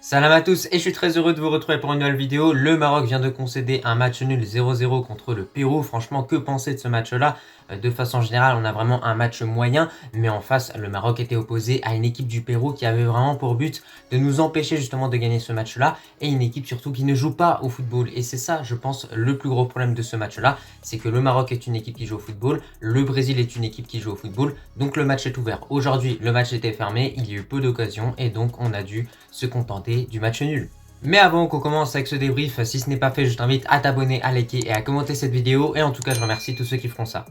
Salam à tous et je suis très heureux de vous retrouver pour une nouvelle vidéo. Le Maroc vient de concéder un match nul 0-0 contre le Pérou. Franchement, que penser de ce match-là? De façon générale, on a vraiment un match moyen, mais en face, le Maroc était opposé à une équipe du Pérou qui avait vraiment pour but de nous empêcher justement de gagner ce match-là, et une équipe surtout qui ne joue pas au football. Et c'est ça, je pense, le plus gros problème de ce match-là, c'est que le Maroc est une équipe qui joue au football, le Brésil est une équipe qui joue au football, donc le match est ouvert. Aujourd'hui, le match était fermé, il y a eu peu d'occasions, et donc on a dû se contenter du match nul. Mais avant qu'on commence avec ce débrief, si ce n'est pas fait, je t'invite à t'abonner, à liker et à commenter cette vidéo. Et en tout cas, je remercie tous ceux qui feront ça.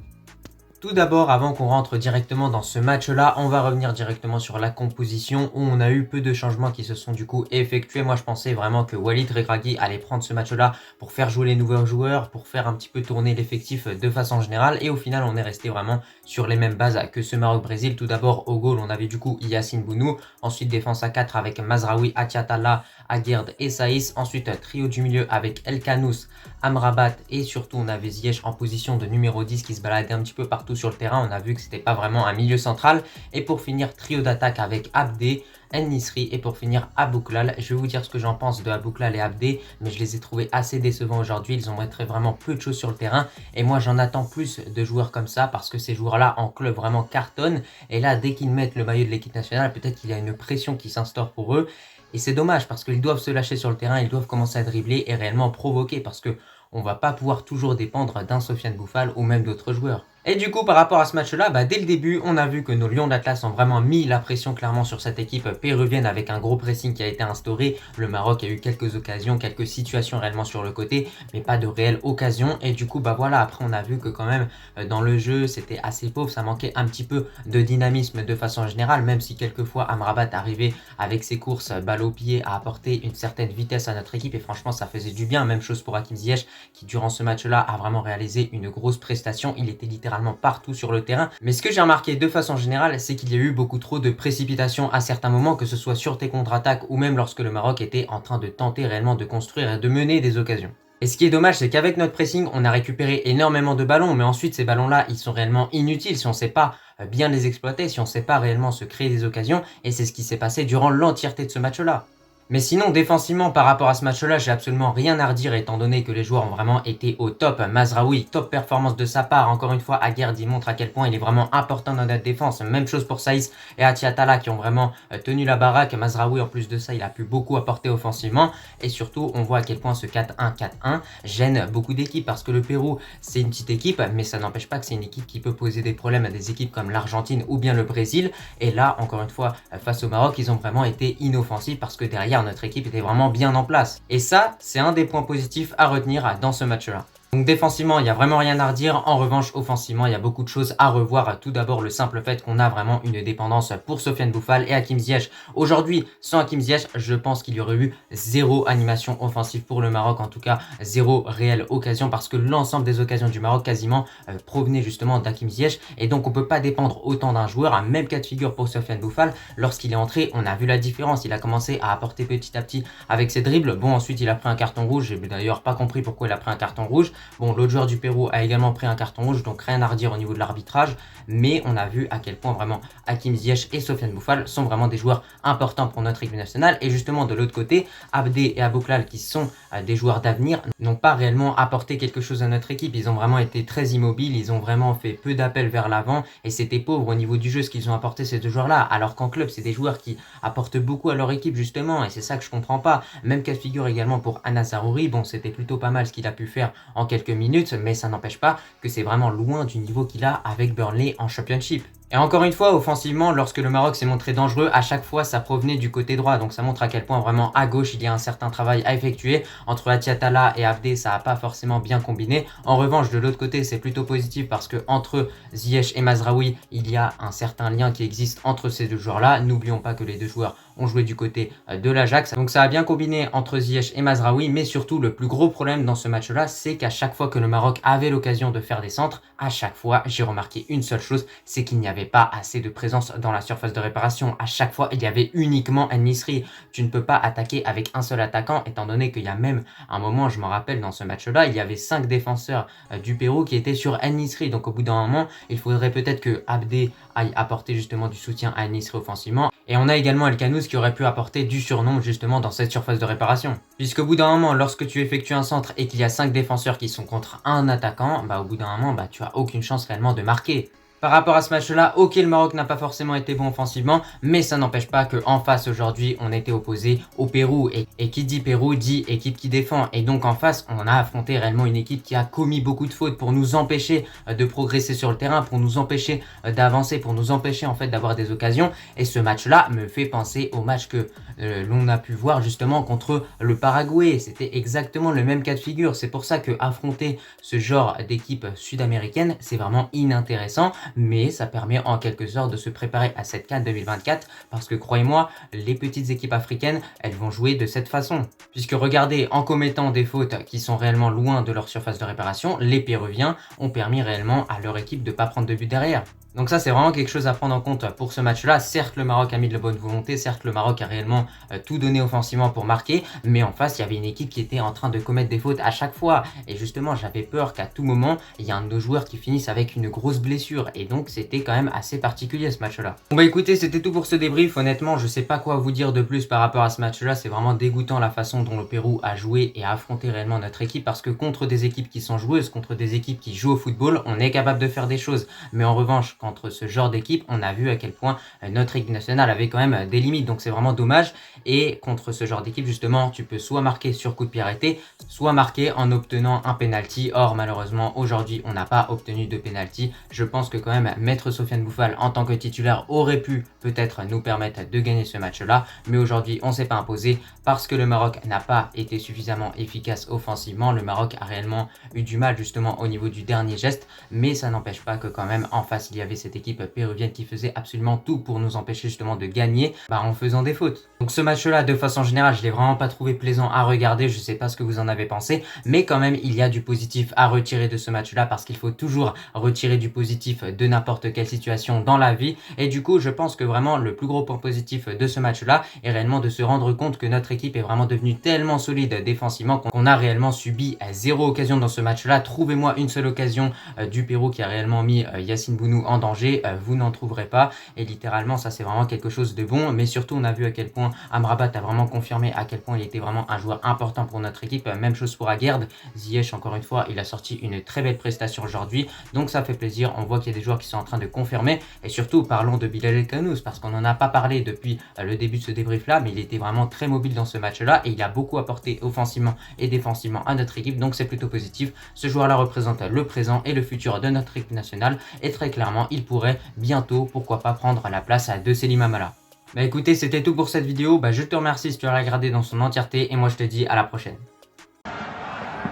Tout d'abord, avant qu'on rentre directement dans ce match-là, on va revenir directement sur la composition où on a eu peu de changements qui se sont du coup effectués. Moi, je pensais vraiment que Walid Regragui allait prendre ce match-là pour faire jouer les nouveaux joueurs, pour faire un petit peu tourner l'effectif de façon générale. Et au final, on est resté vraiment sur les mêmes bases que ce Maroc-Brésil. Tout d'abord, au goal, on avait du coup Yacine Bounou. Ensuite, défense à 4 avec Mazraoui, Atiatala, Aguerd et Saïs. Ensuite, trio du milieu avec El Kanous, Amrabat et surtout on avait Ziyech en position de numéro 10 qui se baladait un petit peu partout sur le terrain. On a vu que c'était pas vraiment un milieu central. Et pour finir, trio d'attaque avec Abdé, En-Nesyri et pour finir Abouklal. Je vais vous dire ce que j'en pense de Abouklal et Abdé, mais je les ai trouvés assez décevants aujourd'hui. Ils ont montré vraiment peu de choses sur le terrain et moi j'en attends plus de joueurs comme ça parce que ces joueurs-là en club vraiment cartonnent. Et là, dès qu'ils mettent le maillot de l'équipe nationale, peut-être qu'il y a une pression qui s'instaure pour eux. Et c'est dommage parce qu'ils doivent se lâcher sur le terrain, ils doivent commencer à dribbler et réellement provoquer parce que on va pas pouvoir toujours dépendre d'un Sofiane Boufal ou même d'autres joueurs. Et du coup, par rapport à ce match-là, dès le début, on a vu que nos Lions d'Atlas ont vraiment mis la pression clairement sur cette équipe péruvienne avec un gros pressing qui a été instauré. Le Maroc a eu quelques occasions, quelques situations réellement sur le côté, mais pas de réelles occasions. Et du coup, voilà, après on a vu que quand même dans le jeu, c'était assez pauvre, ça manquait un petit peu de dynamisme de façon générale, même si quelquefois Amrabat arrivait avec ses courses balle au pied à apporter une certaine vitesse à notre équipe et franchement ça faisait du bien. Même chose pour Hakim Ziyech qui durant ce match-là a vraiment réalisé une grosse prestation. Il était littéralement partout sur le terrain. Mais ce que j'ai remarqué de façon générale, c'est qu'il y a eu beaucoup trop de précipitations à certains moments, que ce soit sur tes contre-attaques ou même lorsque le Maroc était en train de tenter réellement de construire et de mener des occasions. Et ce qui est dommage, c'est qu'avec notre pressing, on a récupéré énormément de ballons, mais ensuite ces ballons-là, ils sont réellement inutiles si on ne sait pas bien les exploiter, si on ne sait pas réellement se créer des occasions, et c'est ce qui s'est passé durant l'entièreté de ce match-là. Mais sinon, défensivement, par rapport à ce match-là, j'ai absolument rien à redire étant donné que les joueurs ont vraiment été au top. Mazraoui, top performance de sa part. Encore une fois, Aguerd, il montre à quel point il est vraiment important dans notre défense. Même chose pour Saïs et Atiatala qui ont vraiment tenu la baraque. Mazraoui, en plus de ça, il a pu beaucoup apporter offensivement. Et surtout, on voit à quel point ce 4-1-4-1 gêne beaucoup d'équipes parce que le Pérou, c'est une petite équipe, mais ça n'empêche pas que c'est une équipe qui peut poser des problèmes à des équipes comme l'Argentine ou bien le Brésil. Et là, encore une fois, face au Maroc, ils ont vraiment été inoffensifs parce que derrière, notre équipe était vraiment bien en place. Et ça, c'est un des points positifs à retenir dans ce match-là. Donc défensivement, il n'y a vraiment rien à redire. En revanche, offensivement, il y a beaucoup de choses à revoir. Tout d'abord, le simple fait qu'on a vraiment une dépendance pour Sofiane Boufal et Hakim Ziyech. Aujourd'hui, sans Hakim Ziyech, je pense qu'il y aurait eu zéro animation offensive pour le Maroc. En tout cas, zéro réelle occasion parce que l'ensemble des occasions du Maroc quasiment provenaient justement d'Hakim Ziyech. Et donc, on ne peut pas dépendre autant d'un joueur. Un même cas de figure pour Sofiane Boufal. Lorsqu'il est entré, on a vu la différence. Il a commencé à apporter petit à petit avec ses dribbles. Bon, ensuite, il a pris un carton rouge. J'ai d'ailleurs pas compris pourquoi il a pris un carton rouge. Bon, l'autre joueur du Pérou a également pris un carton rouge, donc rien à redire au niveau de l'arbitrage. Mais on a vu à quel point vraiment Hakim Ziyech et Sofiane Boufal sont vraiment des joueurs importants pour notre équipe nationale. Et justement, de l'autre côté, Abdé et Abouklal, qui sont des joueurs d'avenir, n'ont pas réellement apporté quelque chose à notre équipe. Ils ont vraiment été très immobiles, ils ont vraiment fait peu d'appels vers l'avant. Et c'était pauvre au niveau du jeu ce qu'ils ont apporté ces deux joueurs-là. Alors qu'en club, c'est des joueurs qui apportent beaucoup à leur équipe justement. Et c'est ça que je comprends pas. Même cas de figure également pour Anas Zaroury. Bon, c'était plutôt pas mal ce qu'il a pu faire en quelques minutes, mais ça n'empêche pas que c'est vraiment loin du niveau qu'il a avec Burnley en Championship. Et encore une fois, offensivement, lorsque le Maroc s'est montré dangereux, à chaque fois, ça provenait du côté droit. Donc ça montre à quel point vraiment à gauche, il y a un certain travail à effectuer. Entre Atiatala et Abdé, ça n'a pas forcément bien combiné. En revanche, de l'autre côté, c'est plutôt positif parce que entre Ziyech et Mazraoui, il y a un certain lien qui existe entre ces deux joueurs-là. N'oublions pas que les deux joueurs ont joué du côté de l'Ajax. Donc ça a bien combiné entre Ziyech et Mazraoui, mais surtout le plus gros problème dans ce match-là, c'est qu'à chaque fois que le Maroc avait l'occasion de faire des centres, à chaque fois, j'ai remarqué une seule chose, c'est qu'il n'y avait avait pas assez de présence dans la surface de réparation. À chaque fois, il y avait uniquement En-Nesyri. Tu ne peux pas attaquer avec un seul attaquant, étant donné qu'il y a même un moment, je me rappelle, dans ce match-là, il y avait 5 défenseurs du Pérou qui étaient sur En-Nesyri. Donc au bout d'un moment, il faudrait peut-être que Abdé aille apporter justement du soutien à En-Nesyri offensivement. Et on a également El Khanous qui aurait pu apporter du surnombre justement dans cette surface de réparation. Puisqu'au bout d'un moment, lorsque tu effectues un centre et qu'il y a 5 défenseurs qui sont contre un attaquant, au bout d'un moment, tu as aucune chance réellement de marquer. Par rapport à ce match-là, ok, le Maroc n'a pas forcément été bon offensivement, mais ça n'empêche pas qu'en face aujourd'hui, on était opposé au Pérou. Et qui dit Pérou dit équipe qui défend. Et donc en face, on a affronté réellement une équipe qui a commis beaucoup de fautes pour nous empêcher de progresser sur le terrain, pour nous empêcher d'avancer, pour nous empêcher en fait d'avoir des occasions. Et ce match-là me fait penser au match que l'on a pu voir justement contre le Paraguay. C'était exactement le même cas de figure. C'est pour ça que affronter ce genre d'équipe sud-américaine, c'est vraiment inintéressant. Mais ça permet en quelque sorte de se préparer à cette CAN 2024 parce que croyez-moi, les petites équipes africaines, elles vont jouer de cette façon. Puisque regardez, en commettant des fautes qui sont réellement loin de leur surface de réparation, les Péruviens ont permis réellement à leur équipe de ne pas prendre de but derrière. Donc ça, c'est vraiment quelque chose à prendre en compte pour ce match-là. Certes, le Maroc a mis de la bonne volonté, certes, le Maroc a réellement tout donné offensivement pour marquer, mais en face, il y avait une équipe qui était en train de commettre des fautes à chaque fois. Et justement, j'avais peur qu'à tout moment, il y a un de nos joueurs qui finisse avec une grosse blessure. Et donc, c'était quand même assez particulier ce match-là. Bon écoutez, c'était tout pour ce débrief. Honnêtement, je sais pas quoi vous dire de plus par rapport à ce match-là. C'est vraiment dégoûtant la façon dont le Pérou a joué et a affronté réellement notre équipe, parce que contre des équipes qui sont joueuses, contre des équipes qui jouent au football, on est capable de faire des choses. Mais en revanche, contre ce genre d'équipe, on a vu à quel point notre équipe nationale avait quand même des limites, donc c'est vraiment dommage. Et contre ce genre d'équipe, justement, tu peux soit marquer sur coup de pied arrêté, soit marquer en obtenant un penalty. Or, malheureusement, aujourd'hui, on n'a pas obtenu de penalty. Je pense que quand même, Maître Sofiane Boufal, en tant que titulaire, aurait pu peut-être nous permettre de gagner ce match-là. Mais aujourd'hui, on ne s'est pas imposé parce que le Maroc n'a pas été suffisamment efficace offensivement. Le Maroc a réellement eu du mal, justement, au niveau du dernier geste. Mais ça n'empêche pas que quand même, en face, il y avait cette équipe péruvienne qui faisait absolument tout pour nous empêcher justement de gagner en faisant des fautes. Donc ce match-là, de façon générale, je l'ai vraiment pas trouvé plaisant à regarder. Je sais pas ce que vous en avez pensé, mais quand même, il y a du positif à retirer de ce match-là parce qu'il faut toujours retirer du positif de n'importe quelle situation dans la vie. Et du coup, je pense que vraiment le plus gros point positif de ce match-là est réellement de se rendre compte que notre équipe est vraiment devenue tellement solide défensivement qu'on a réellement subi 0 occasion dans ce match-là. Trouvez-moi une seule occasion du Pérou qui a réellement mis Yassine Bounou en danger. Vous n'en trouverez pas. Et littéralement, ça c'est vraiment quelque chose de bon. Mais surtout, on a vu à quel point Amrabat a vraiment confirmé à quel point il était vraiment un joueur important pour notre équipe. Même chose pour Aguerd. Ziyech, encore une fois, il a sorti une très belle prestation aujourd'hui. Donc ça fait plaisir. On voit qu'il y a des joueurs qui sont en train de confirmer. Et surtout, parlons de Bilal El Khanous parce qu'on n'en a pas parlé depuis le début de ce débrief-là. Mais il était vraiment très mobile dans ce match-là. Et il a beaucoup apporté offensivement et défensivement à notre équipe. Donc c'est plutôt positif. Ce joueur-là représente le présent et le futur de notre équipe nationale. Et très clairement, il pourrait bientôt, pourquoi pas, prendre la place de Selim Amala. Écoutez, c'était tout pour cette vidéo. Je te remercie si tu as regardé dans son entièreté. Et moi, je te dis à la prochaine.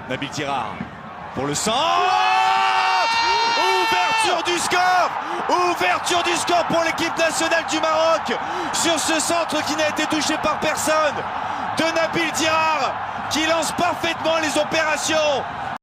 Nabil Tirard pour le centre. Ouverture du score. Ouverture du score pour l'équipe nationale du Maroc sur ce centre qui n'a été touché par personne de Nabil Tirard qui lance parfaitement les opérations